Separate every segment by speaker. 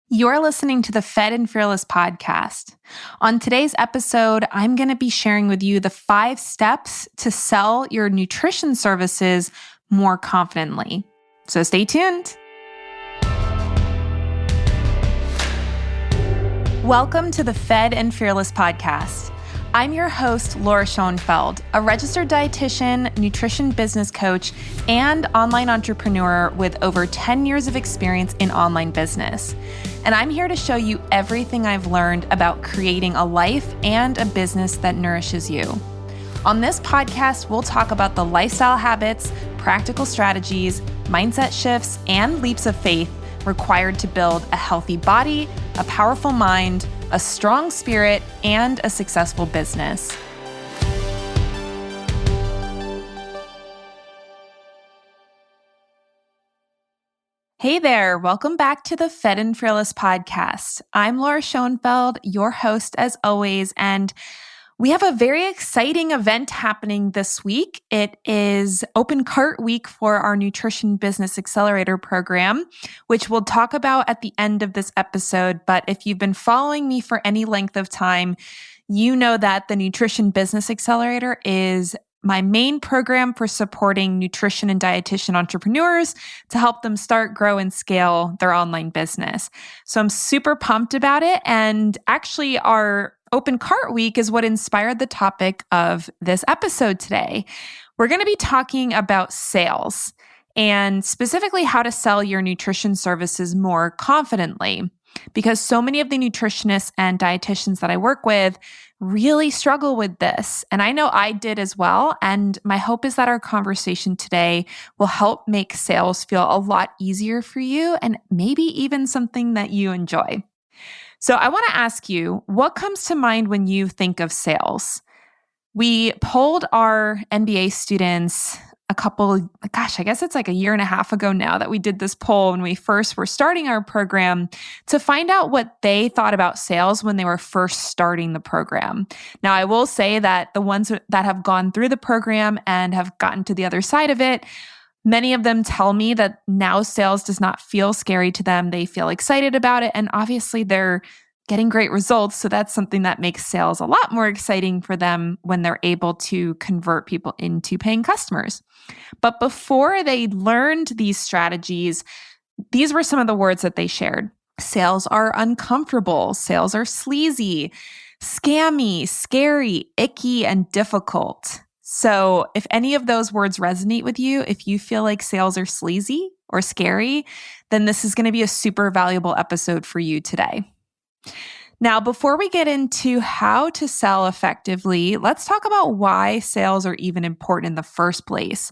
Speaker 1: You're listening to the Fed and Fearless podcast. On today's episode, I'm going to be sharing with you the 5 steps to sell your nutrition services more confidently. So stay tuned. Welcome to the Fed and Fearless podcast. I'm your host, Laura Schoenfeld, a registered dietitian, nutrition business coach, and online entrepreneur with over 10 years of experience in online business. And I'm here to show you everything I've learned about creating a life and a business that nourishes you. On this podcast, we'll talk about the lifestyle habits, practical strategies, mindset shifts, and leaps of faith required to build a healthy body, a powerful mind, a strong spirit, and a successful business. Hey there, welcome back to the Fed and Fearless podcast. I'm Laura Schoenfeld, your host as always, and we have a very exciting event happening this week. It is Open Cart Week for our Nutrition Business Accelerator program, which we'll talk about at the end of this episode. But if you've been following me for any length of time, you know that the Nutrition Business Accelerator is my main program for supporting nutrition and dietitian entrepreneurs to help them start, grow, and scale their online business. So I'm super pumped about it. And actually, our Open Cart Week is what inspired the topic of this episode today. We're going to be talking about sales and specifically how to sell your nutrition services more confidently, because so many of the nutritionists and dietitians that I work with really struggle with this. And I know I did as well. And my hope is that our conversation today will help make sales feel a lot easier for you and maybe even something that you enjoy. So I want to ask you, what comes to mind when you think of sales? We polled our MBA students I guess it's like a year and a half ago now that we did this poll when we first were starting our program to find out what they thought about sales when they were first starting the program. Now, I will say that the ones that have gone through the program and have gotten to the other side of it, many of them tell me that now sales does not feel scary to them. They feel excited about it. And obviously they're getting great results. So that's something that makes sales a lot more exciting for them when they're able to convert people into paying customers. But before they learned these strategies, these were some of the words that they shared. Sales are uncomfortable. Sales are sleazy, scammy, scary, icky, and difficult. So if any of those words resonate with you, if you feel like sales are sleazy or scary, then this is going to be a super valuable episode for you today. Now, before we get into how to sell effectively, let's talk about why sales are even important in the first place.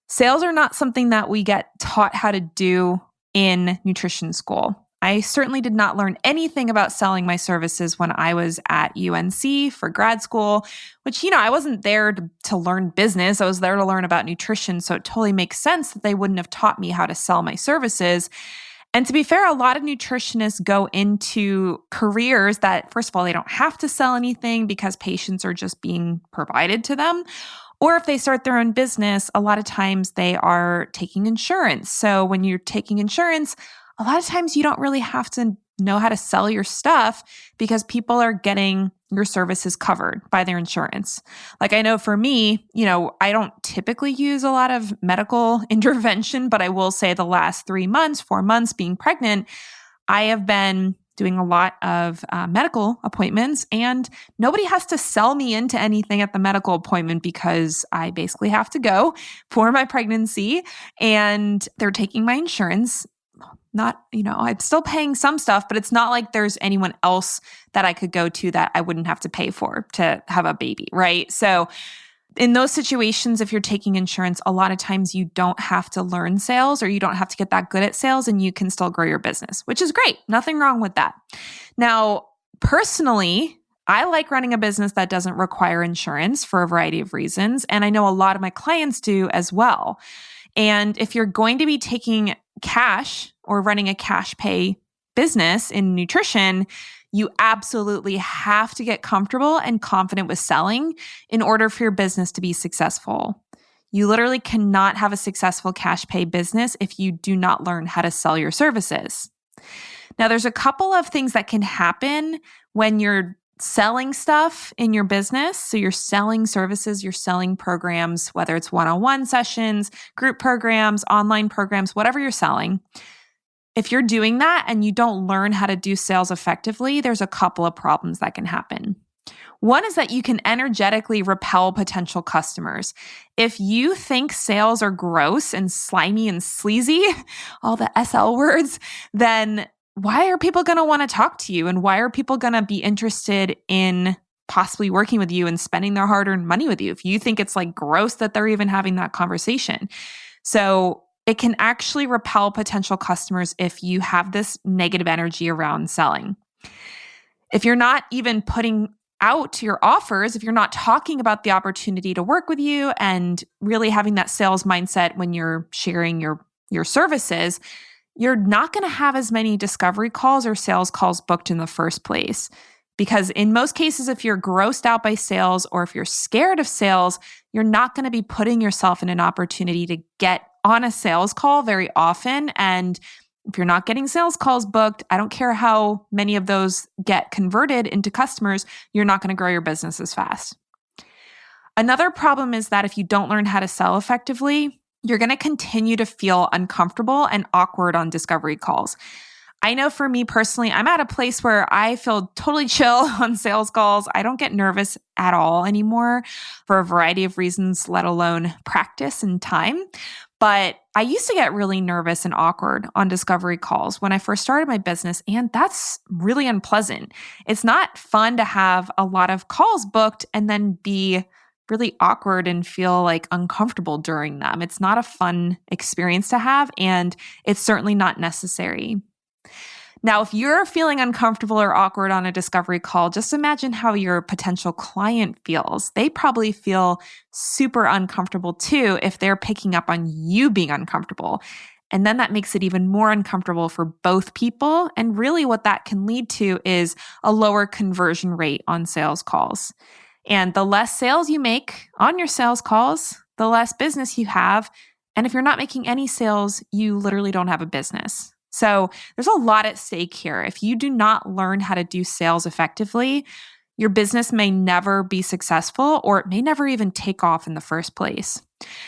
Speaker 1: Sales are not something that we get taught how to do in nutrition school. I certainly did not learn anything about selling my services when I was at UNC for grad school, which, I wasn't there to learn business. I was there to learn about nutrition. So it totally makes sense that they wouldn't have taught me how to sell my services. And to be fair, a lot of nutritionists go into careers that, first of all, they don't have to sell anything because patients are just being provided to them. Or if they start their own business, a lot of times they are taking insurance. So when you're taking insurance, a lot of times you don't really have to know how to sell your stuff because people are getting your services covered by their insurance. Like I know for me, I don't typically use a lot of medical intervention, but I will say the last 4 months being pregnant, I have been doing a lot of medical appointments, and nobody has to sell me into anything at the medical appointment because I basically have to go for my pregnancy and they're taking my insurance. I'm still paying some stuff, but it's not like there's anyone else that I could go to that I wouldn't have to pay for to have a baby, right? So in those situations, if you're taking insurance, a lot of times you don't have to learn sales or you don't have to get that good at sales and you can still grow your business, which is great. Nothing wrong with that. Now, personally, I like running a business that doesn't require insurance for a variety of reasons. And I know a lot of my clients do as well. And if you're going to be taking cash or running a cash pay business in nutrition, you absolutely have to get comfortable and confident with selling in order for your business to be successful. You literally cannot have a successful cash pay business if you do not learn how to sell your services. Now, there's a couple of things that can happen when you're selling stuff in your business. So you're selling services, you're selling programs, whether it's one-on-one sessions, group programs, online programs, whatever you're selling. If you're doing that and you don't learn how to do sales effectively, there's a couple of problems that can happen. One is that you can energetically repel potential customers. If you think sales are gross and slimy and sleazy, all the SL words, then why are people going to want to talk to you? And why are people going to be interested in possibly working with you and spending their hard-earned money with you if you think it's like gross that they're even having that conversation? So it can actually repel potential customers if you have this negative energy around selling. If you're not even putting out your offers, if you're not talking about the opportunity to work with you and really having that sales mindset when you're sharing your services, you're not going to have as many discovery calls or sales calls booked in the first place. Because in most cases, if you're grossed out by sales or if you're scared of sales, you're not going to be putting yourself in an opportunity to get on a sales call very often. And if you're not getting sales calls booked, I don't care how many of those get converted into customers, you're not going to grow your business as fast. Another problem is that if you don't learn how to sell effectively, you're going to continue to feel uncomfortable and awkward on discovery calls. I know for me personally, I'm at a place where I feel totally chill on sales calls. I don't get nervous at all anymore for a variety of reasons, let alone practice and time. But I used to get really nervous and awkward on discovery calls when I first started my business, and that's really unpleasant. It's not fun to have a lot of calls booked and then be really awkward and feel like uncomfortable during them. It's not a fun experience to have, and it's certainly not necessary. Now, if you're feeling uncomfortable or awkward on a discovery call, just imagine how your potential client feels. They probably feel super uncomfortable too if they're picking up on you being uncomfortable. And then that makes it even more uncomfortable for both people. And really what that can lead to is a lower conversion rate on sales calls. And the less sales you make on your sales calls, the less business you have. And if you're not making any sales, you literally don't have a business. So there's a lot at stake here. If you do not learn how to do sales effectively, your business may never be successful, or it may never even take off in the first place.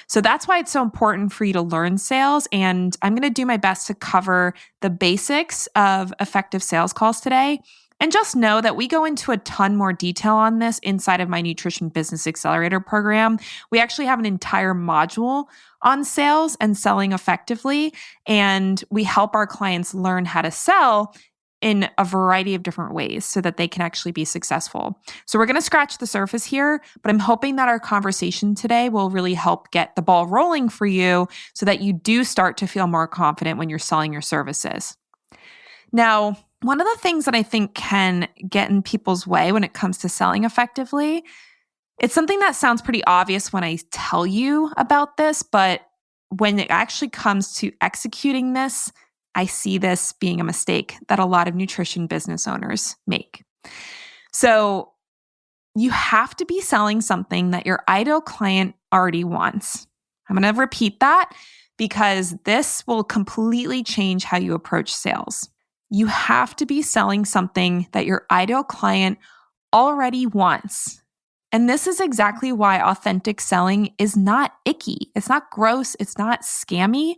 Speaker 1: So that's why it's so important for you to learn sales. And I'm going to do my best to cover the basics of effective sales calls today. And just know that we go into a ton more detail on this inside of my Nutrition Business Accelerator program. We actually have an entire module on sales and selling effectively, and we help our clients learn how to sell in a variety of different ways so that they can actually be successful. So we're going to scratch the surface here, but I'm hoping that our conversation today will really help get the ball rolling for you so that you do start to feel more confident when you're selling your services. Now, one of the things that I think can get in people's way when it comes to selling effectively, it's something that sounds pretty obvious when I tell you about this, but when it actually comes to executing this, I see this being a mistake that a lot of nutrition business owners make. So you have to be selling something that your ideal client already wants. I'm going to repeat that because this will completely change how you approach sales. You have to be selling something that your ideal client already wants. And this is exactly why authentic selling is not icky. It's not gross. It's not scammy.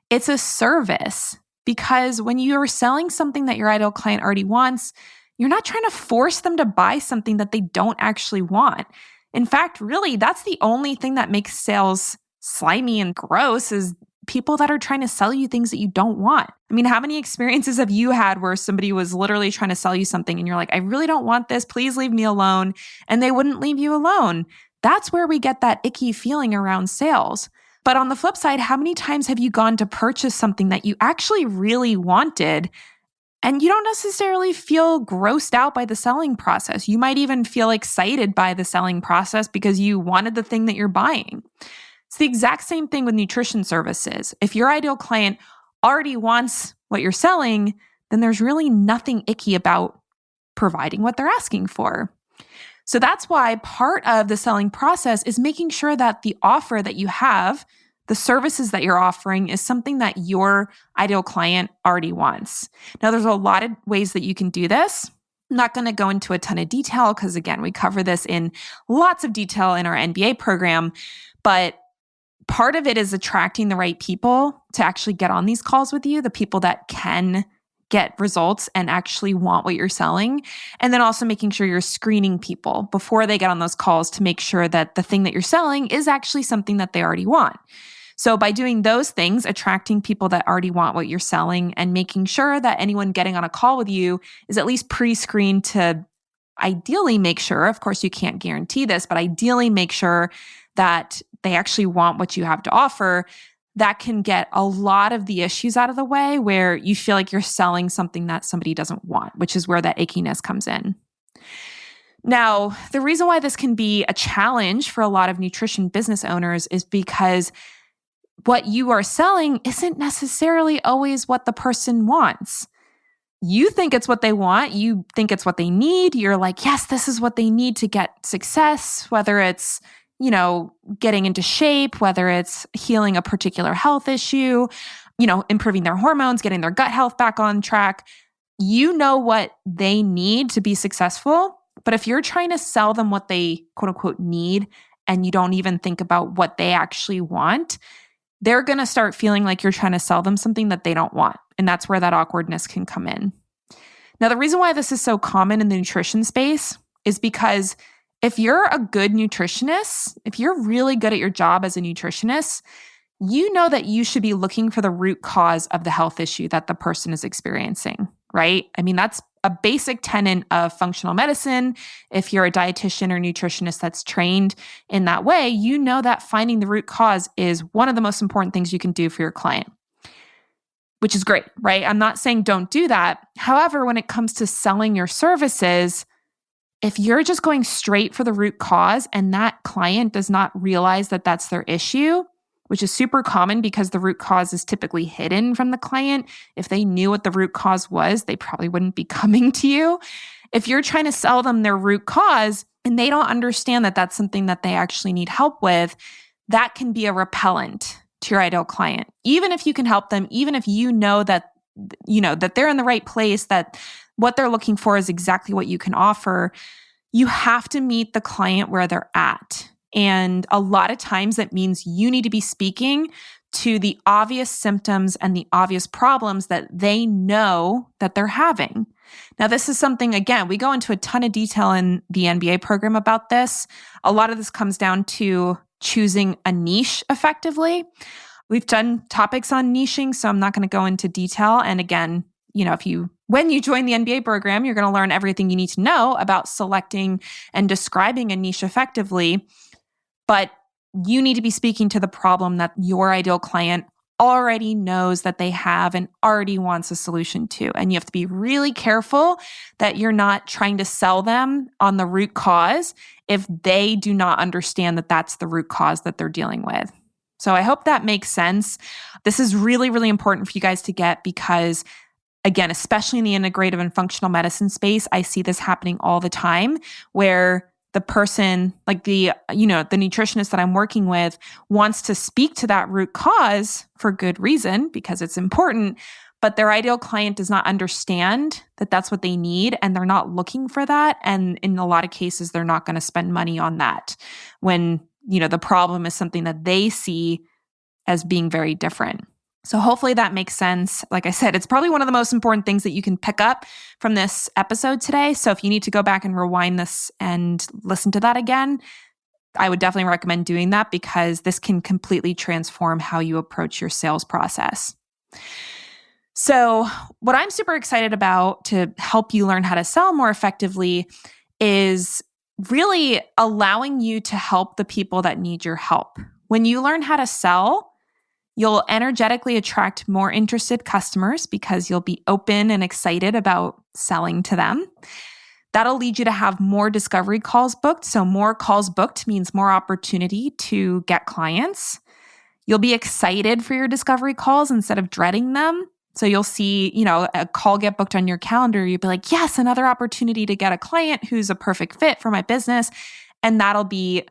Speaker 1: It's a service. Because when you're selling something that your ideal client already wants, you're not trying to force them to buy something that they don't actually want. In fact, really, that's the only thing that makes sales slimy and gross is people that are trying to sell you things that you don't want. I mean, how many experiences have you had where somebody was literally trying to sell you something and you're like, I really don't want this. Please leave me alone. And they wouldn't leave you alone. That's where we get that icky feeling around sales. But on the flip side, how many times have you gone to purchase something that you actually really wanted and you don't necessarily feel grossed out by the selling process? You might even feel excited by the selling process because you wanted the thing that you're buying. It's the exact same thing with nutrition services. If your ideal client already wants what you're selling, then there's really nothing icky about providing what they're asking for. So that's why part of the selling process is making sure that the offer that you have, the services that you're offering is something that your ideal client already wants. Now, there's a lot of ways that you can do this. I'm not going to go into a ton of detail because, again, we cover this in lots of detail in our MBA program, but part of it is attracting the right people to actually get on these calls with you, the people that can get results and actually want what you're selling. And then also making sure you're screening people before they get on those calls to make sure that the thing that you're selling is actually something that they already want. So by doing those things, attracting people that already want what you're selling and making sure that anyone getting on a call with you is at least pre-screened to ideally make sure, of course you can't guarantee this, but ideally make sure that they actually want what you have to offer. That can get a lot of the issues out of the way where you feel like you're selling something that somebody doesn't want, which is where that ickiness comes in. Now, the reason why this can be a challenge for a lot of nutrition business owners is because what you are selling isn't necessarily always what the person wants. You think it's what they want. You think it's what they need. You're like, yes, this is what they need to get success, whether it's getting into shape, whether it's healing a particular health issue, improving their hormones, getting their gut health back on track. You know what they need to be successful. But if you're trying to sell them what they quote unquote need, and you don't even think about what they actually want, they're going to start feeling like you're trying to sell them something that they don't want. And that's where that awkwardness can come in. Now, the reason why this is so common in the nutrition space is because if you're a good nutritionist, if you're really good at your job as a nutritionist, you know that you should be looking for the root cause of the health issue that the person is experiencing, right? I mean, that's a basic tenet of functional medicine. If you're a dietitian or nutritionist that's trained in that way, you know that finding the root cause is one of the most important things you can do for your client, which is great, right? I'm not saying don't do that. However, when it comes to selling your services, if you're just going straight for the root cause and that client does not realize that that's their issue, which is super common because the root cause is typically hidden from the client. If they knew what the root cause was, they probably wouldn't be coming to you. If you're trying to sell them their root cause and they don't understand that that's something that they actually need help with, that can be a repellent to your ideal client. Even if you can help them, even if you know that they're in the right place, that what they're looking for is exactly what you can offer, you have to meet the client where they're at. And a lot of times that means you need to be speaking to the obvious symptoms and the obvious problems that they know that they're having. Now, this is something, again, we go into a ton of detail in the MBA program about this. A lot of this comes down to choosing a niche effectively. We've done topics on niching, so I'm not going to go into detail. And again, when you join the MBA program, you're going to learn everything you need to know about selecting and describing a niche effectively. But you need to be speaking to the problem that your ideal client already knows that they have and already wants a solution to. And you have to be really careful that you're not trying to sell them on the root cause if they do not understand that that's the root cause that they're dealing with. So I hope that makes sense. This is really, really important for you guys to get because, again, especially in the integrative and functional medicine space, I see this happening all the time where the person, like the nutritionist that I'm working with, wants to speak to that root cause for good reason because it's important, but their ideal client does not understand that that's what they need and they're not looking for that. And in a lot of cases, they're not going to spend money on that when, the problem is something that they see as being very different. So hopefully that makes sense. Like I said, it's probably one of the most important things that you can pick up from this episode today. So if you need to go back and rewind this and listen to that again, I would definitely recommend doing that because this can completely transform how you approach your sales process. So what I'm super excited about to help you learn how to sell more effectively is really allowing you to help the people that need your help. When you learn how to sell, you'll energetically attract more interested customers because you'll be open and excited about selling to them. That'll lead you to have more discovery calls booked. So more calls booked means more opportunity to get clients. You'll be excited for your discovery calls instead of dreading them. So you'll see, a call get booked on your calendar. You'll be like, yes, another opportunity to get a client who's a perfect fit for my business. And that'll be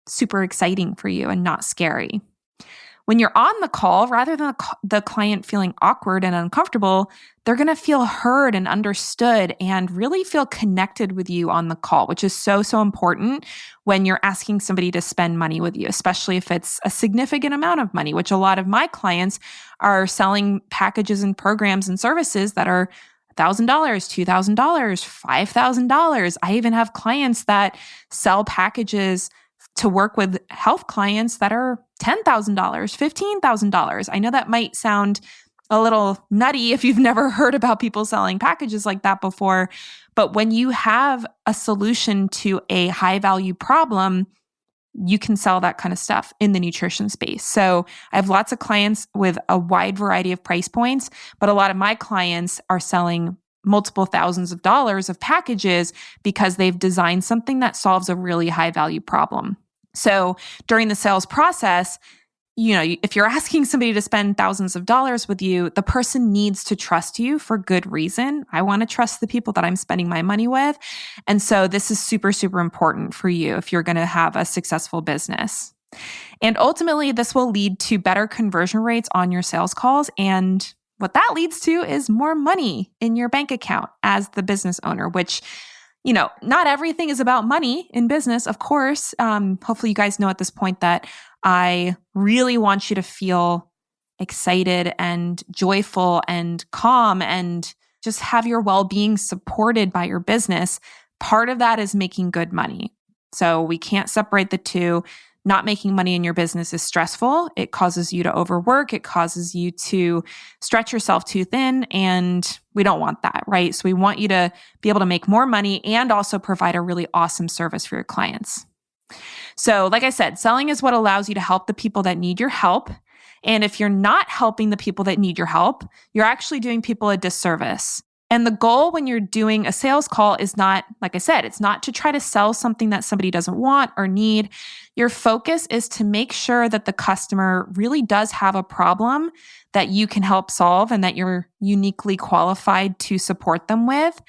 Speaker 1: super exciting for you and not scary. When you're on the call, rather than the client feeling awkward and uncomfortable, they're going to feel heard and understood and really feel connected with you on the call, which is so, so important when you're asking somebody to spend money with you, especially if it's a significant amount of money, which a lot of my clients are selling packages and programs and services that are $1,000, $2,000, $5,000. I even have clients that sell packages to work with health clients that are $10,000, $15,000. I know that might sound a little nutty if you've never heard about people selling packages like that before, but when you have a solution to a high value problem, you can sell that kind of stuff in the nutrition space. So I have lots of clients with a wide variety of price points, but a lot of my clients are selling multiple thousands of dollars of packages because they've designed something that solves a really high value problem. So during the sales process, if you're asking somebody to spend thousands of dollars with you, the person needs to trust you for good reason. I want to trust the people that I'm spending my money with. And so this is super, super important for you if you're going to have a successful business. And ultimately, this will lead to better conversion rates on your sales calls. And what that leads to is more money in your bank account as the business owner, which not everything is about money in business, of course. Hopefully you guys know at this point that I really want you to feel excited and joyful and calm and just have your well-being supported by your business. Part of that is making good money. So we can't separate the two. Not making money in your business is stressful. It causes you to overwork. It causes you to stretch yourself too thin. And we don't want that, right? So we want you to be able to make more money and also provide a really awesome service for your clients. So like I said, selling is what allows you to help the people that need your help. And if you're not helping the people that need your help, you're actually doing people a disservice. And the goal when you're doing a sales call is not, like I said, it's not to try to sell something that somebody doesn't want or need. Your focus is to make sure that the customer really does have a problem that you can help solve and that you're uniquely qualified to support them with.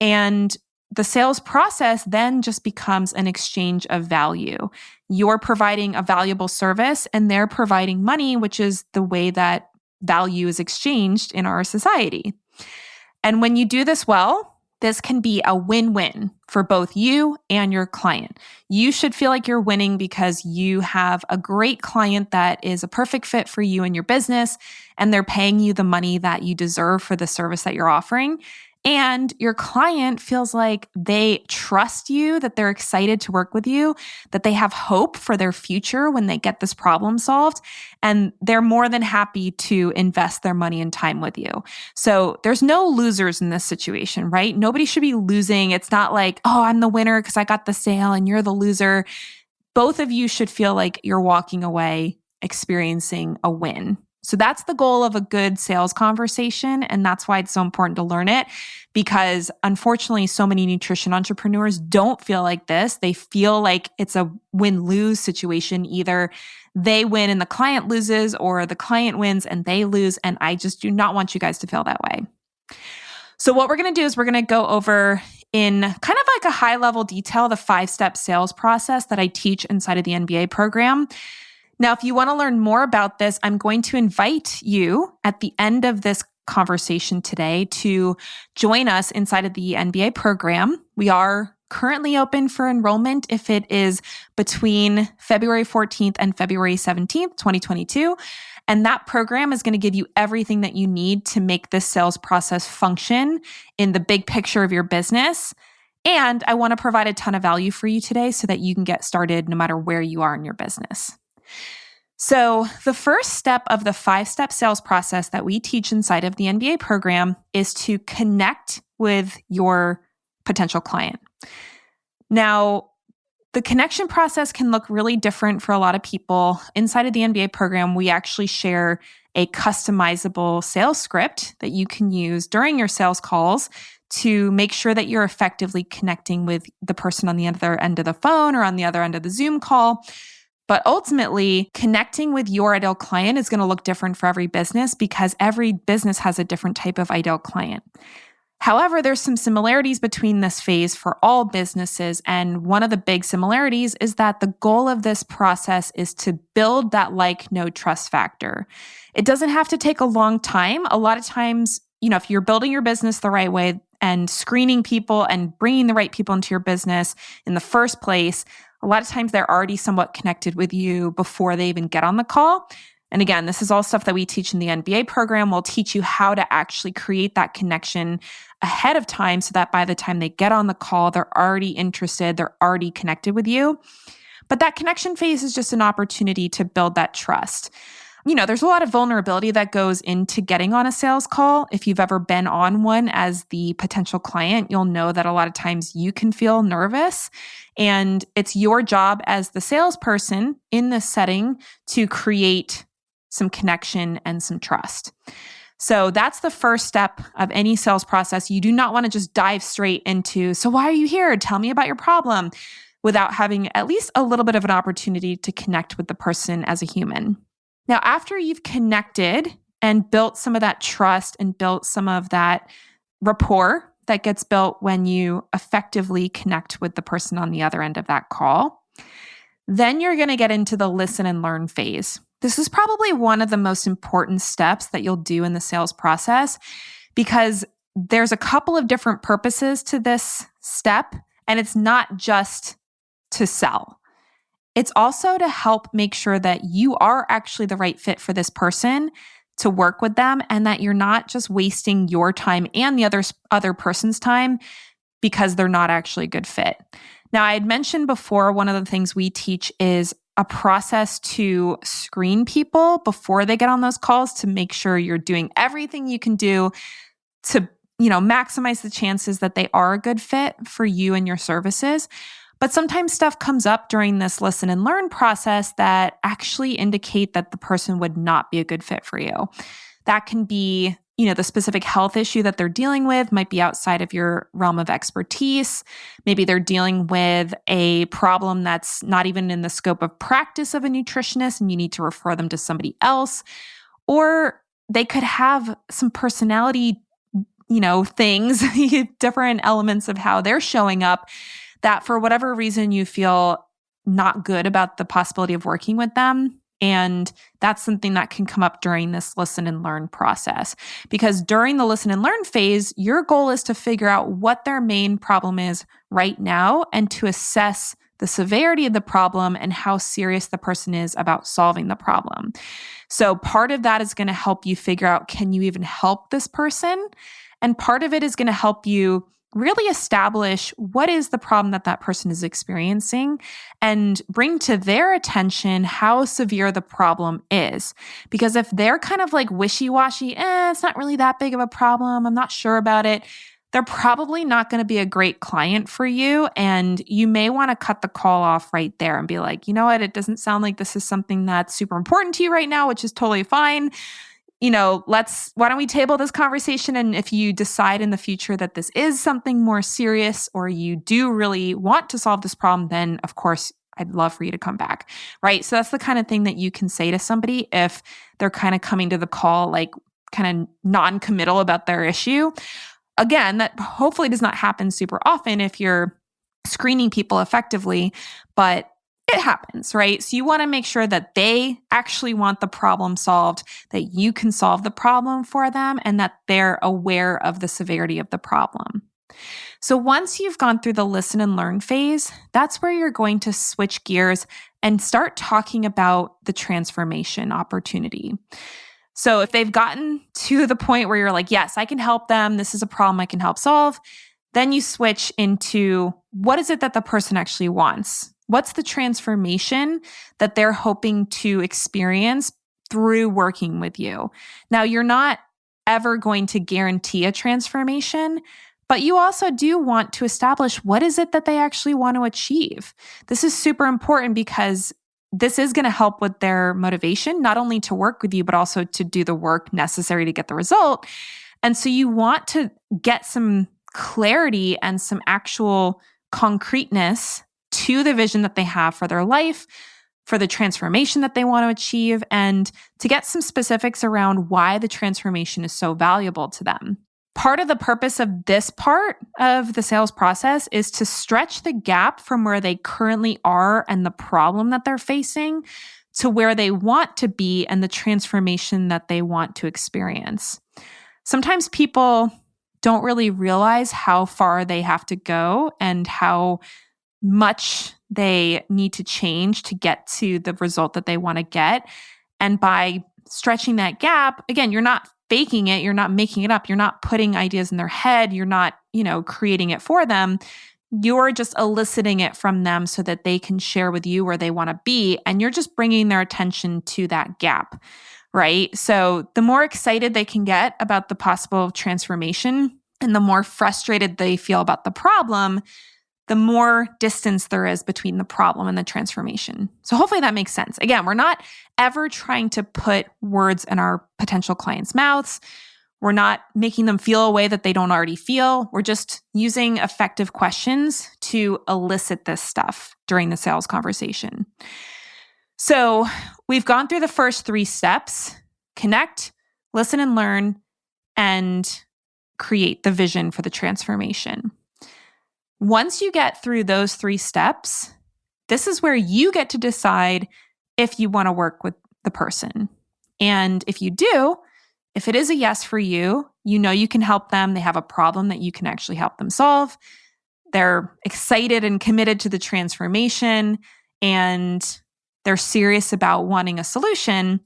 Speaker 1: And the sales process then just becomes an exchange of value. You're providing a valuable service and they're providing money, which is the way that value is exchanged in our society. And when you do this well, this can be a win-win for both you and your client. You should feel like you're winning because you have a great client that is a perfect fit for you and your business, and they're paying you the money that you deserve for the service that you're offering. And your client feels like they trust you, that they're excited to work with you, that they have hope for their future when they get this problem solved, and they're more than happy to invest their money and time with you. So there's no losers in this situation, right? Nobody should be losing. It's not like, oh, I'm the winner because I got the sale and you're the loser. Both of you should feel like you're walking away experiencing a win. So that's the goal of a good sales conversation. And that's why it's so important to learn it, because unfortunately, so many nutrition entrepreneurs don't feel like this. They feel like it's a win-lose situation. Either they win and the client loses, or the client wins and they lose. And I just do not want you guys to feel that way. So what we're going to do is we're going to go over in kind of like a high-level detail the 5-step sales process that I teach inside of the NBA program. Now, if you want to learn more about this, I'm going to invite you at the end of this conversation today to join us inside of the NBA program. We are currently open for enrollment if it is between February 14th and February 17th, 2022. And that program is going to give you everything that you need to make this sales process function in the big picture of your business. And I want to provide a ton of value for you today so that you can get started no matter where you are in your business. So the first step of the 5-step sales process that we teach inside of the NBA program is to connect with your potential client. Now, the connection process can look really different for a lot of people. Inside of the NBA program, we actually share a customizable sales script that you can use during your sales calls to make sure that you're effectively connecting with the person on the other end of the phone or on the other end of the Zoom call. But ultimately, connecting with your ideal client is going to look different for every business because every business has a different type of ideal client. However, there's some similarities between this phase for all businesses. And one of the big similarities is that the goal of this process is to build that know, trust factor. It doesn't have to take a long time. A lot of times, if you're building your business the right way and screening people and bringing the right people into your business in the first place, a lot of times they're already somewhat connected with you before they even get on the call. And again, this is all stuff that we teach in the MBA program. We'll teach you how to actually create that connection ahead of time so that by the time they get on the call, they're already interested, they're already connected with you. But that connection phase is just an opportunity to build that trust. There's a lot of vulnerability that goes into getting on a sales call. If you've ever been on one as the potential client, you'll know that a lot of times you can feel nervous. And it's your job as the salesperson in this setting to create some connection and some trust. So that's the first step of any sales process. You do not want to just dive straight into, so why are you here? Tell me about your problem, without having at least a little bit of an opportunity to connect with the person as a human. Now, after you've connected and built some of that trust and built some of that rapport that gets built when you effectively connect with the person on the other end of that call, then you're going to get into the listen and learn phase. This is probably one of the most important steps that you'll do in the sales process because there's a couple of different purposes to this step, and it's not just to sell. It's also to help make sure that you are actually the right fit for this person to work with them and that you're not just wasting your time and the other person's time because they're not actually a good fit. Now, I had mentioned before, one of the things we teach is a process to screen people before they get on those calls to make sure you're doing everything you can do to, maximize the chances that they are a good fit for you and your services. But sometimes stuff comes up during this listen and learn process that actually indicate that the person would not be a good fit for you. That can be, the specific health issue that they're dealing with might be outside of your realm of expertise. Maybe they're dealing with a problem that's not even in the scope of practice of a nutritionist and you need to refer them to somebody else. Or they could have some personality, things, different elements of how they're showing up that for whatever reason you feel not good about the possibility of working with them. And that's something that can come up during this listen and learn process. Because during the listen and learn phase, your goal is to figure out what their main problem is right now and to assess the severity of the problem and how serious the person is about solving the problem. So part of that is going to help you figure out, can you even help this person? And part of it is going to help you really establish what is the problem that person is experiencing and bring to their attention how severe the problem is. Because if they're kind of like wishy-washy, it's not really that big of a problem, I'm not sure about it, they're probably not going to be a great client for you. And you may want to cut the call off right there and be like, you know what, it doesn't sound like this is something that's super important to you right now, which is totally fine. Why don't we table this conversation? And if you decide in the future that this is something more serious or you do really want to solve this problem, then of course, I'd love for you to come back, right? So that's the kind of thing that you can say to somebody if they're kind of coming to the call, like kind of non-committal about their issue. Again, that hopefully does not happen super often if you're screening people effectively, but it happens, right? So you want to make sure that they actually want the problem solved, that you can solve the problem for them, and that they're aware of the severity of the problem. So once you've gone through the listen and learn phase, that's where you're going to switch gears and start talking about the transformation opportunity. So if they've gotten to the point where you're like, yes, I can help them, this is a problem I can help solve, then you switch into what is it that the person actually wants? What's the transformation that they're hoping to experience through working with you? Now, you're not ever going to guarantee a transformation, but you also do want to establish what is it that they actually want to achieve. This is super important because this is going to help with their motivation, not only to work with you, but also to do the work necessary to get the result. And so you want to get some clarity and some actual concreteness to the vision that they have for their life, for the transformation that they want to achieve, and to get some specifics around why the transformation is so valuable to them. Part of the purpose of this part of the sales process is to stretch the gap from where they currently are and the problem that they're facing to where they want to be and the transformation that they want to experience. Sometimes people don't really realize how far they have to go and how much they need to change to get to the result that they want to get. And by stretching that gap, again, you're not faking it, you're not making it up, you're not putting ideas in their head, you're not, creating it for them. You're just eliciting it from them so that they can share with you where they want to be. And you're just bringing their attention to that gap, right? So the more excited they can get about the possible transformation and the more frustrated they feel about the problem, the more distance there is between the problem and the transformation. So hopefully that makes sense. Again, we're not ever trying to put words in our potential clients' mouths. We're not making them feel a way that they don't already feel. We're just using effective questions to elicit this stuff during the sales conversation. So we've gone through the first 3 steps: connect, listen and learn, and create the vision for the transformation. Once you get through those 3 steps, this is where you get to decide if you want to work with the person. And if you do, if it is a yes for you, you can help them. They have a problem that you can actually help them solve. They're excited and committed to the transformation, and they're serious about wanting a solution,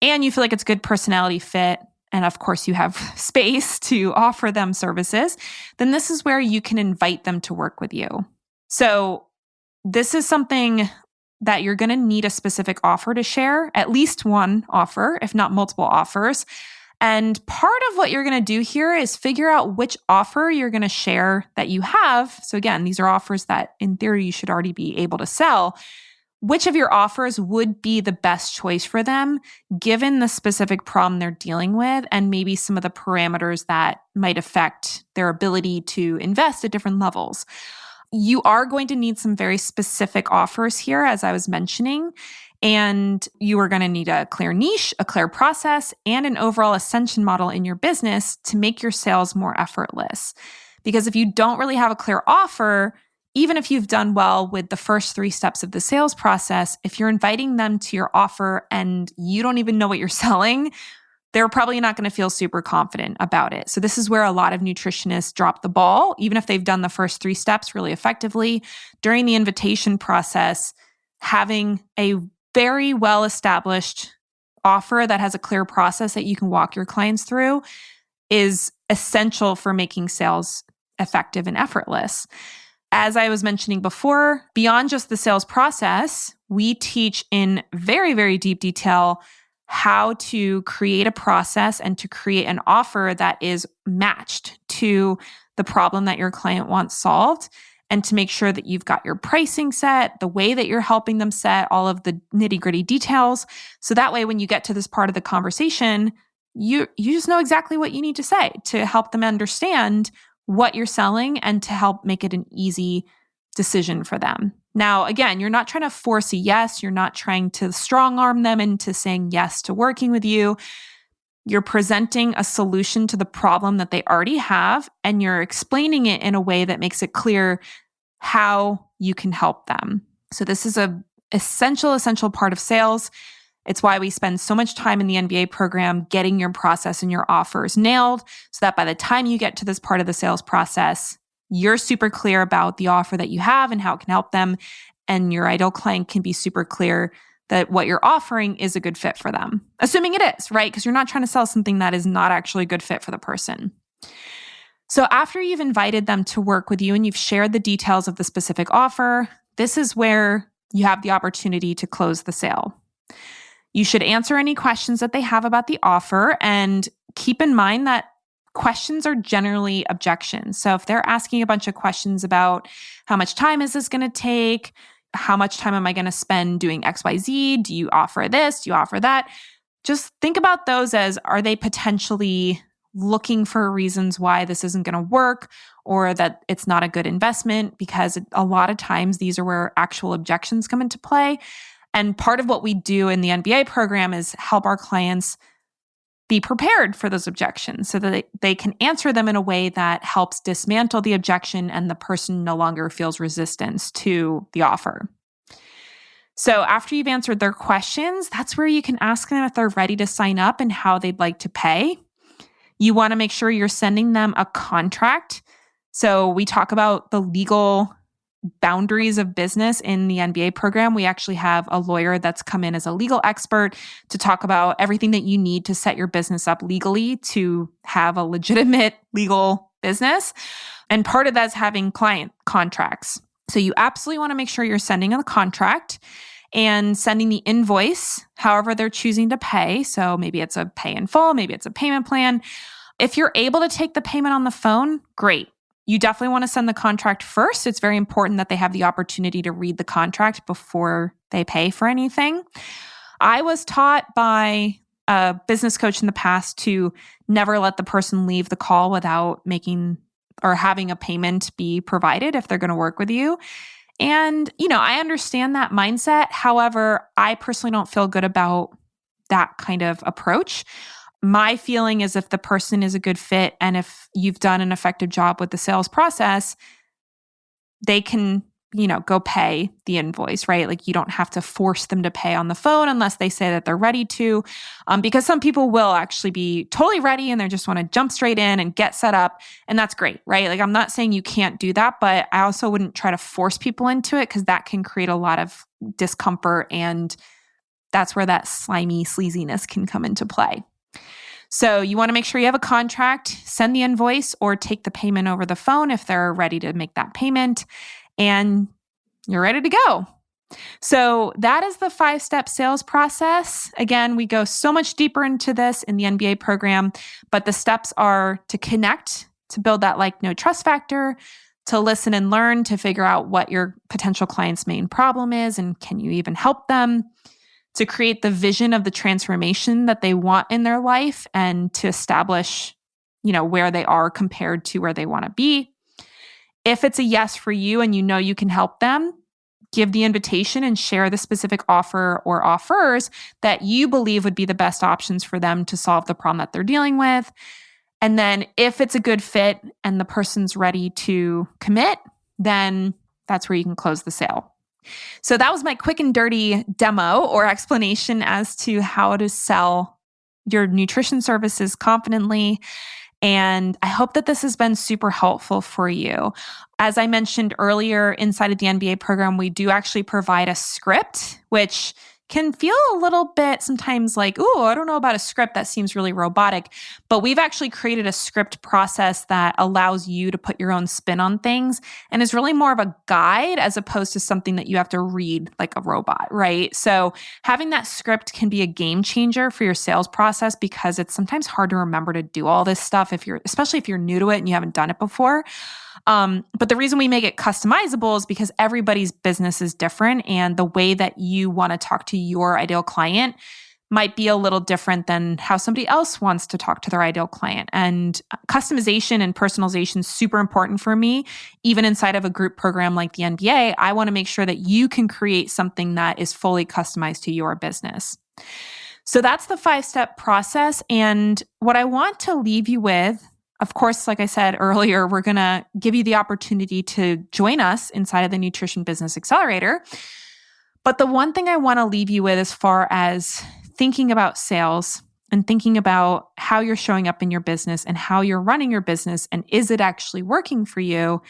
Speaker 1: and you feel like it's good personality fit. And of course, you have space to offer them services, then this is where you can invite them to work with you. So this is something that you're going to need a specific offer to share, at least one offer, if not multiple offers. And part of what you're going to do here is figure out which offer you're going to share that you have. So again, these are offers that in theory you should already be able to sell. Which of your offers would be the best choice for them, given the specific problem they're dealing with and maybe some of the parameters that might affect their ability to invest at different levels? You are going to need some very specific offers here, as I was mentioning, and you are going to need a clear niche, a clear process, and an overall ascension model in your business to make your sales more effortless. Because if you don't really have a clear offer, even if you've done well with the first 3 steps of the sales process, if you're inviting them to your offer and you don't even know what you're selling, they're probably not going to feel super confident about it. So this is where a lot of nutritionists drop the ball, even if they've done the first 3 steps really effectively. During the invitation process, having a very well-established offer that has a clear process that you can walk your clients through is essential for making sales effective and effortless. As I was mentioning before, beyond just the sales process, we teach in very, very deep detail how to create a process and to create an offer that is matched to the problem that your client wants solved, and to make sure that you've got your pricing set, the way that you're helping them set, all of the nitty-gritty details. So that way, when you get to this part of the conversation, you just know exactly what you need to say to help them understand what you're selling and to help make it an easy decision for them. Now, again, you're not trying to force a yes. You're not trying to strong arm them into saying yes to working with you. You're presenting a solution to the problem that they already have, and you're explaining it in a way that makes it clear how you can help them. So this is a essential part of sales. It's why we spend so much time in the MBA program getting your process and your offers nailed so that by the time you get to this part of the sales process, you're super clear about the offer that you have and how it can help them. And your ideal client can be super clear that what you're offering is a good fit for them, assuming it is, right? Because you're not trying to sell something that is not actually a good fit for the person. So after you've invited them to work with you and you've shared the details of the specific offer, this is where you have the opportunity to close the sale. You should answer any questions that they have about the offer, and keep in mind that questions are generally objections. So if they're asking a bunch of questions about how much time is this going to take, how much time am I going to spend doing XYZ, do you offer this, do you offer that? Just think about those as, are they potentially looking for reasons why this isn't going to work or that it's not a good investment? Because a lot of times these are where actual objections come into play. And part of what we do in the MBA program is help our clients be prepared for those objections so that they can answer them in a way that helps dismantle the objection and the person no longer feels resistance to the offer. So after you've answered their questions, that's where you can ask them if they're ready to sign up and how they'd like to pay. You want to make sure you're sending them a contract. So we talk about the legal boundaries of business in the MBA program. We actually have a lawyer that's come in as a legal expert to talk about everything that you need to set your business up legally to have a legitimate legal business. And part of that is having client contracts. So you absolutely want to make sure you're sending a contract and sending the invoice, however they're choosing to pay. So maybe it's a pay in full, maybe it's a payment plan. If you're able to take the payment on the phone, great. You definitely want to send the contract first. It's very important that they have the opportunity to read the contract before they pay for anything. I was taught by a business coach in the past to never let the person leave the call without making or having a payment be provided if they're going to work with you. And, I understand that mindset. However, I personally don't feel good about that kind of approach. My feeling is if the person is a good fit and if you've done an effective job with the sales process, they can, go pay the invoice, right? Like you don't have to force them to pay on the phone unless they say that they're ready to, because some people will actually be totally ready and they just want to jump straight in and get set up. And that's great, right? Like I'm not saying you can't do that, but I also wouldn't try to force people into it because that can create a lot of discomfort. And that's where that slimy sleaziness can come into play. So you want to make sure you have a contract, send the invoice or take the payment over the phone if they're ready to make that payment, and you're ready to go. So that is the 5-step sales process. Again, we go so much deeper into this in the MBA program, but the steps are to connect, to build that like, no trust factor, to listen and learn, to figure out what your potential client's main problem is and can you even help them, to create the vision of the transformation that they want in their life and to establish, where they are compared to where they want to be. If it's a yes for you and you can help them, give the invitation and share the specific offer or offers that you believe would be the best options for them to solve the problem that they're dealing with. And then if it's a good fit and the person's ready to commit, then that's where you can close the sale. So that was my quick and dirty demo or explanation as to how to sell your nutrition services confidently. And I hope that this has been super helpful for you. As I mentioned earlier, inside of the MBA program, we do actually provide a script, which can feel a little bit sometimes like, oh, I don't know about a script. That seems really robotic. But we've actually created a script process that allows you to put your own spin on things and is really more of a guide as opposed to something that you have to read like a robot, right? So having that script can be a game changer for your sales process because it's sometimes hard to remember to do all this stuff especially if you're new to it and you haven't done it before. But the reason we make it customizable is because everybody's business is different and the way that you want to talk to your ideal client might be a little different than how somebody else wants to talk to their ideal client. And customization and personalization is super important for me. Even inside of a group program like the NBA, I want to make sure that you can create something that is fully customized to your business. So that's the 5-step process. And what I want to leave you with, of course, like I said earlier, we're going to give you the opportunity to join us inside of the Nutrition Business Accelerator. But the one thing I want to leave you with as far as thinking about sales and thinking about how you're showing up in your business and how you're running your business and is it actually working for you?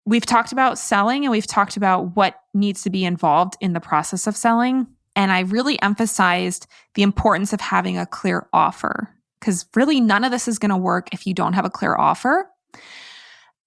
Speaker 1: We've talked about selling and we've talked about what needs to be involved in the process of selling. And I really emphasized the importance of having a clear offer. Because really none of this is going to work if you don't have a clear offer.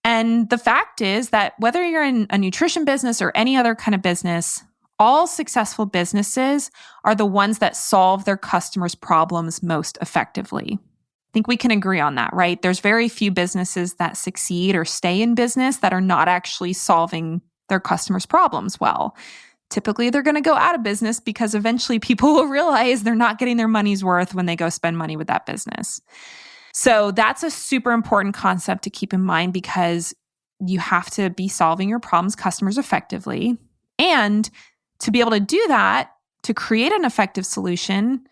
Speaker 1: And the fact is that whether you're in a nutrition business or any other kind of business, all successful businesses are the ones that solve their customers' problems most effectively. I think we can agree on that, right? There's very few businesses that succeed or stay in business that are not actually solving their customers' problems well. Typically, they're going to go out of business because eventually people will realize they're not getting their money's worth when they go spend money with that business. So that's a super important concept to keep in mind because you have to be solving your problems' customers effectively. And to be able to do that, to create an effective solution,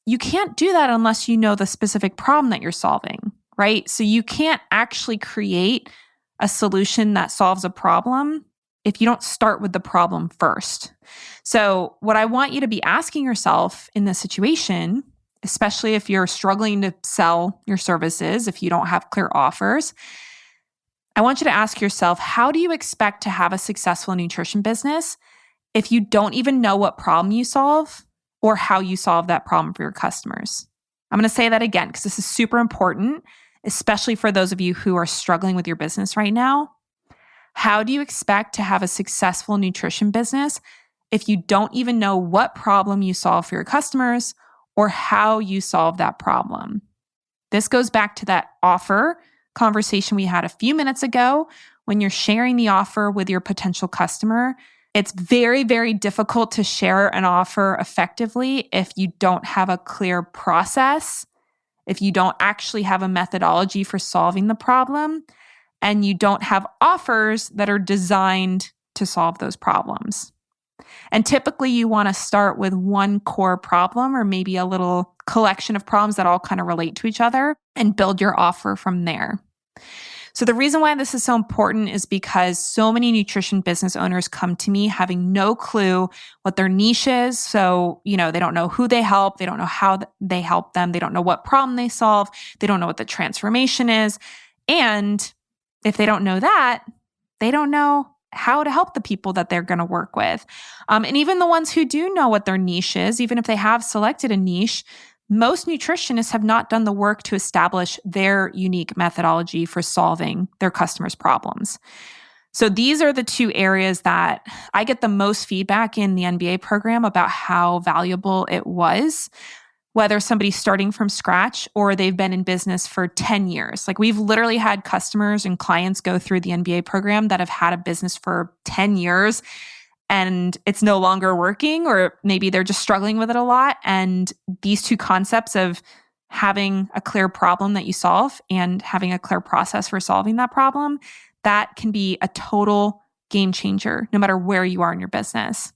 Speaker 1: you can't do that unless you know the specific problem that you're solving, right? So you can't actually create a solution that solves a problem if you don't start with the problem first. So what I want you to be asking yourself in this situation, especially if you're struggling to sell your services, if you don't have clear offers, I want you to ask yourself, how do you expect to have a successful nutrition business if you don't even know what problem you solve or how you solve that problem for your customers? I'm going to say that again because this is super important, especially for those of you who are struggling with your business right now. How do you expect to have a successful nutrition business if you don't even know what problem you solve for your customers or how you solve that problem? This goes back to that offer conversation we had a few minutes ago. When you're sharing the offer with your potential customer, it's very, very difficult to share an offer effectively if you don't have a clear process, if you don't actually have a methodology for solving the problem, and you don't have offers that are designed to solve those problems. And typically you want to start with one core problem or maybe a little collection of problems that all kind of relate to each other and build your offer from there. So the reason why this is so important is because so many nutrition business owners come to me having no clue what their niche is. So, they don't know who they help. They don't know how they help them. They don't know what problem they solve. They don't know what the transformation is. And if they don't know that, they don't know how to help the people that they're going to work with. And even the ones who do know what their niche is, even if they have selected a niche, most nutritionists have not done the work to establish their unique methodology for solving their customers' problems. So these are the two areas that I get the most feedback in the MBA program about how valuable it was, whether somebody's starting from scratch or they've been in business for 10 years. Like we've literally had customers and clients go through the MBA program that have had a business for 10 years and it's no longer working, or maybe they're just struggling with it a lot. And these two concepts of having a clear problem that you solve and having a clear process for solving that problem, that can be a total game changer, no matter where you are in your business.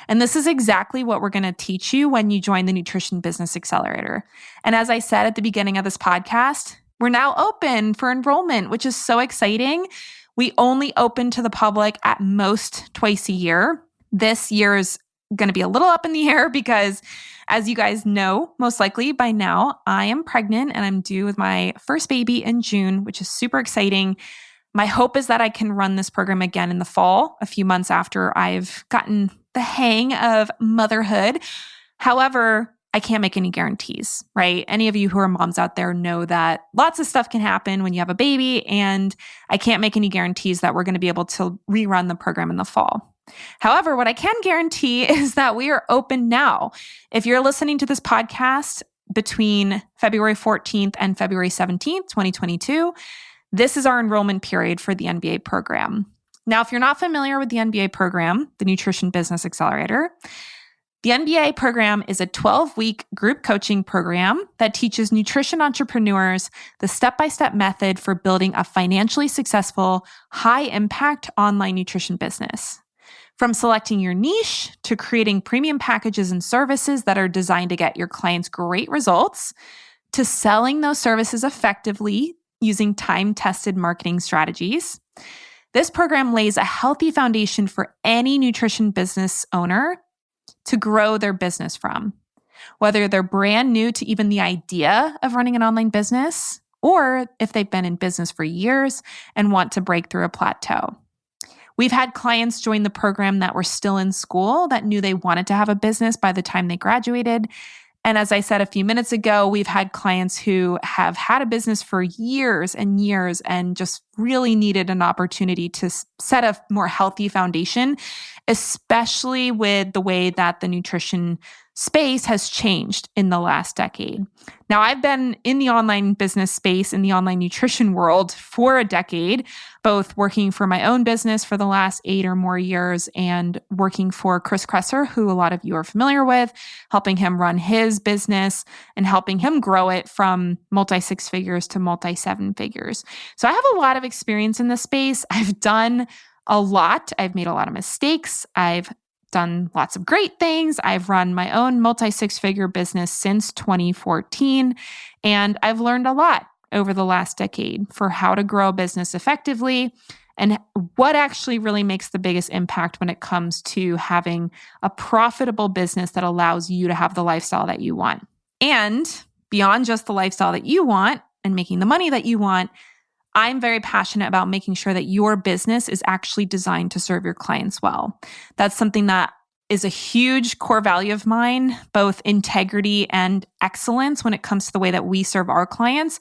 Speaker 1: And this is exactly what we're going to teach you when you join the Nutrition Business Accelerator. And as I said at the beginning of this podcast, we're now open for enrollment, which is so exciting. We only open to the public at most twice a year. This year is going to be a little up in the air because, as you guys know, most likely by now, I am pregnant and I'm due with my first baby in June, which is super exciting. My hope is that I can run this program again in the fall, a few months after I've gotten the hang of motherhood. However, I can't make any guarantees, right? Any of you who are moms out there know that lots of stuff can happen when you have a baby, and I can't make any guarantees that we're going to be able to rerun the program in the fall. However, what I can guarantee is that we are open now. If you're listening to this podcast between February 14th and February 17th, 2022, this is our enrollment period for the NBA program. Now, if you're not familiar with the NBA program, the Nutrition Business Accelerator, the NBA program is a 12-week group coaching program that teaches nutrition entrepreneurs the step-by-step method for building a financially successful, high-impact online nutrition business. From selecting your niche to creating premium packages and services that are designed to get your clients great results, to selling those services effectively using time-tested marketing strategies. This program lays a healthy foundation for any nutrition business owner to grow their business from, whether they're brand new to even the idea of running an online business, or if they've been in business for years and want to break through a plateau. We've had clients join the program that were still in school that knew they wanted to have a business by the time they graduated. And as I said a few minutes ago, we've had clients who have had a business for years and years and just really needed an opportunity to set a more healthy foundation, especially with the way that the nutrition space has changed in the last decade. Now, I've been in the online business space, in the online nutrition world for a decade, both working for my own business for the last 8 or more years and working for Chris Kresser, who a lot of you are familiar with, helping him run his business and helping him grow it from multi-6 figures to multi-7 figures. So I have a lot of experience in this space. I've done a lot. I've made a lot of mistakes. I've done lots of great things. I've run my own multi-six-figure business since 2014, and I've learned a lot over the last decade for how to grow a business effectively and what actually really makes the biggest impact when it comes to having a profitable business that allows you to have the lifestyle that you want. And beyond just the lifestyle that you want and making the money that you want, I'm very passionate about making sure that your business is actually designed to serve your clients well. That's something that is a huge core value of mine, both integrity and excellence when it comes to the way that we serve our clients.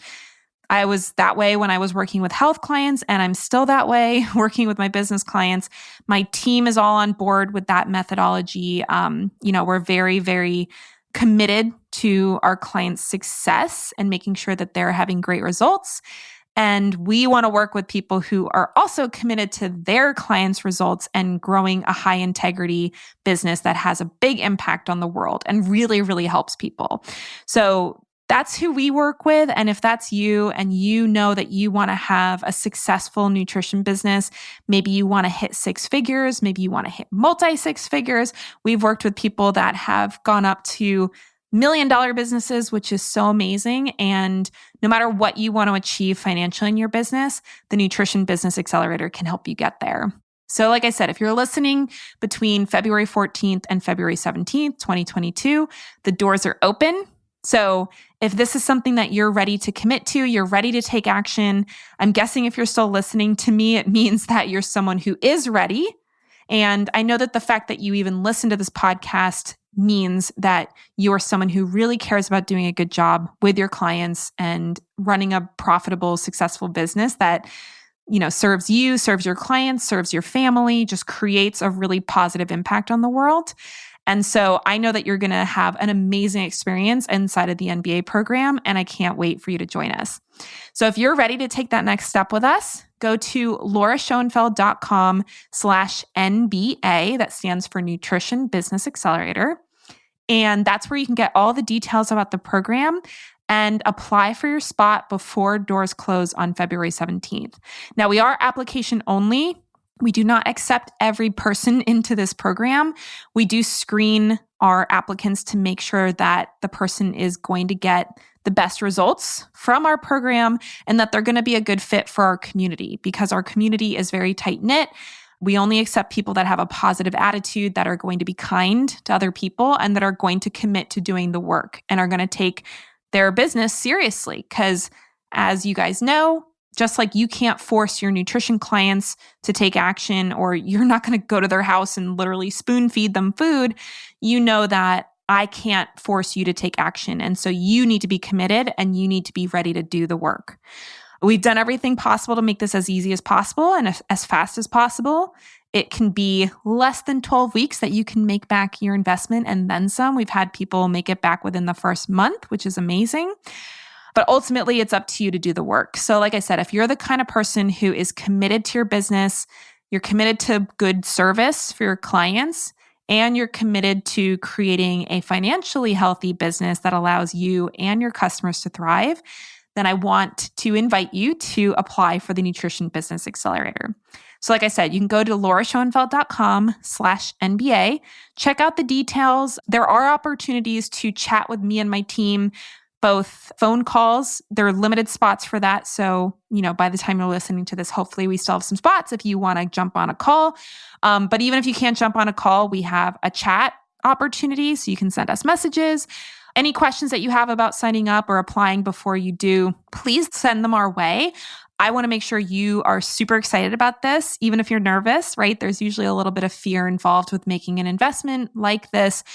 Speaker 1: I was that way when I was working with health clients, and I'm still that way working with my business clients. My team is all on board with that methodology. We're very, very committed to our clients' success and making sure that they're having great results. And we want to work with people who are also committed to their clients' results and growing a high integrity business that has a big impact on the world and really, really helps people. So that's who we work with. And if that's you and you know that you want to have a successful nutrition business, maybe you want to hit six figures, maybe you want to hit multi-six figures. We've worked with people that have gone up to $1 million businesses, which is so amazing. And no matter what you want to achieve financially in your business, the Nutrition Business Accelerator can help you get there. So like I said, if you're listening between February 14th and February 17th, 2022, the doors are open. So if this is something that you're ready to commit to, you're ready to take action, I'm guessing if you're still listening to me, it means that you're someone who is ready. And I know that the fact that you even listen to this podcast means that you're someone who really cares about doing a good job with your clients and running a profitable, successful business that, serves you, serves your clients, serves your family, just creates a really positive impact on the world. And so I know that you're going to have an amazing experience inside of the NBA program, and I can't wait for you to join us. So if you're ready to take that next step with us, go to lauraschoenfeld.com/NBA. That stands for Nutrition Business Accelerator. And that's where you can get all the details about the program and apply for your spot before doors close on February 17th. Now, we are application only. We do not accept every person into this program. We do screen our applicants to make sure that the person is going to get the best results from our program and that they're going to be a good fit for our community, because our community is very tight-knit. We only accept people that have a positive attitude, that are going to be kind to other people, and that are going to commit to doing the work and are going to take their business seriously. Because as you guys know, just like you can't force your nutrition clients to take action, or you're not going to go to their house and literally spoon feed them food, you know that I can't force you to take action. And so you need to be committed and you need to be ready to do the work. We've done everything possible to make this as easy as possible and as fast as possible. It can be less than 12 weeks that you can make back your investment and then some. We've had people make it back within the first month, which is amazing. But ultimately, it's up to you to do the work. So like I said, if you're the kind of person who is committed to your business, you're committed to good service for your clients, and you're committed to creating a financially healthy business that allows you and your customers to thrive, then I want to invite you to apply for the Nutrition Business Accelerator. So like I said, you can go to lauraschoenfeld.com/NBA, check out the details. There are opportunities to chat with me and my team, both phone calls. There are limited spots for that. So, by the time you're listening to this, hopefully we still have some spots if you want to jump on a call. But even if you can't jump on a call, we have a chat opportunity. So you can send us messages. Any questions that you have about signing up or applying before you do, please send them our way. I want to make sure you are super excited about this, even if you're nervous, right? There's usually a little bit of fear involved with making an investment like this.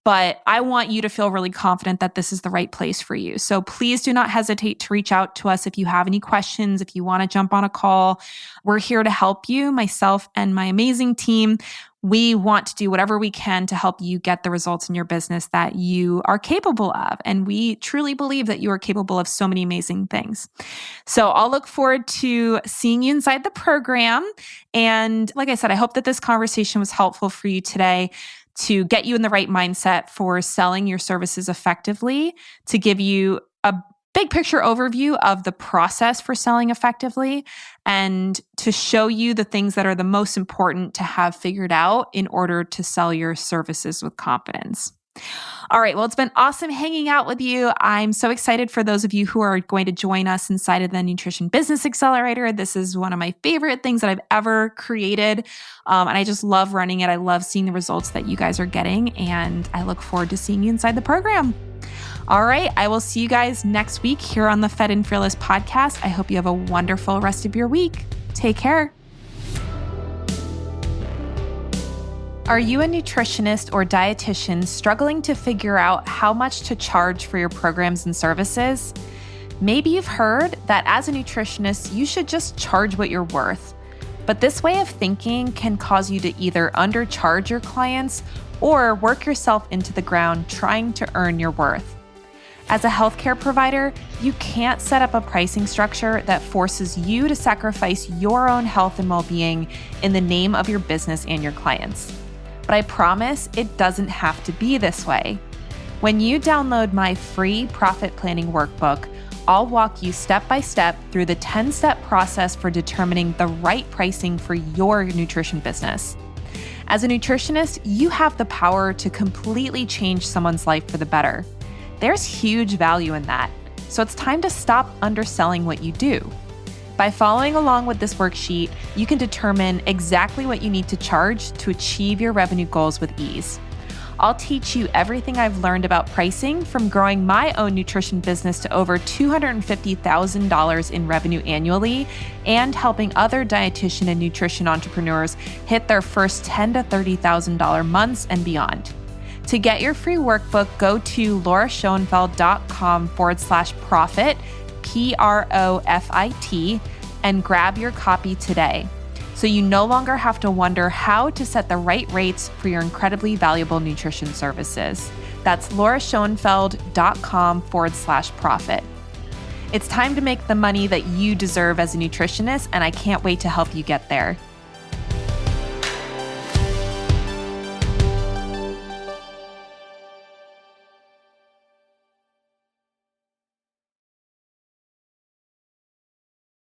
Speaker 1: But I want you to feel really confident that this is the right place for you. So please do not hesitate to reach out to us if you have any questions, if you want to jump on a call. We're here to help you, myself and my amazing team. We want to do whatever we can to help you get the results in your business that you are capable of. And we truly believe that you are capable of so many amazing things. So I'll look forward to seeing you inside the program. And like I said, I hope that this conversation was helpful for you today, to get you in the right mindset for selling your services effectively, to give you a big picture overview of the process for selling effectively and to show you the things that are the most important to have figured out in order to sell your services with confidence. All right. Well, it's been awesome hanging out with you. I'm so excited for those of you who are going to join us inside of the Nutrition Business Accelerator. This is one of my favorite things that I've ever created. And I just love running it. I love seeing the results that you guys are getting. And I look forward to seeing you inside the program. All right. I will see you guys next week here on the Fed and Fearless podcast. I hope you have a wonderful rest of your week. Take care. Are you a nutritionist or dietitian struggling to figure out how much to charge for your programs and services? Maybe you've heard that as a nutritionist, you should just charge what you're worth. But this way of thinking can cause you to either undercharge your clients or work yourself into the ground trying to earn your worth. As a healthcare provider, you can't set up a pricing structure that forces you to sacrifice your own health and well-being in the name of your business and your clients. But I promise it doesn't have to be this way. When you download my free profit planning workbook, I'll walk you step by step through the 10-step process for determining the right pricing for your nutrition business. As a nutritionist, you have the power to completely change someone's life for the better. There's huge value in that, so it's time to stop underselling what you do. By following along with this worksheet, you can determine exactly what you need to charge to achieve your revenue goals with ease. I'll teach you everything I've learned about pricing from growing my own nutrition business to over $250,000 in revenue annually and helping other dietitian and nutrition entrepreneurs hit their first $10,000 to $30,000 months and beyond. To get your free workbook, go to lauraschoenfeld.com/profit, PROFIT, and grab your copy today, so you no longer have to wonder how to set the right rates for your incredibly valuable nutrition services. That's lauraschoenfeld.com/profit. It's time to make the money that you deserve as a nutritionist, and I can't wait to help you get there.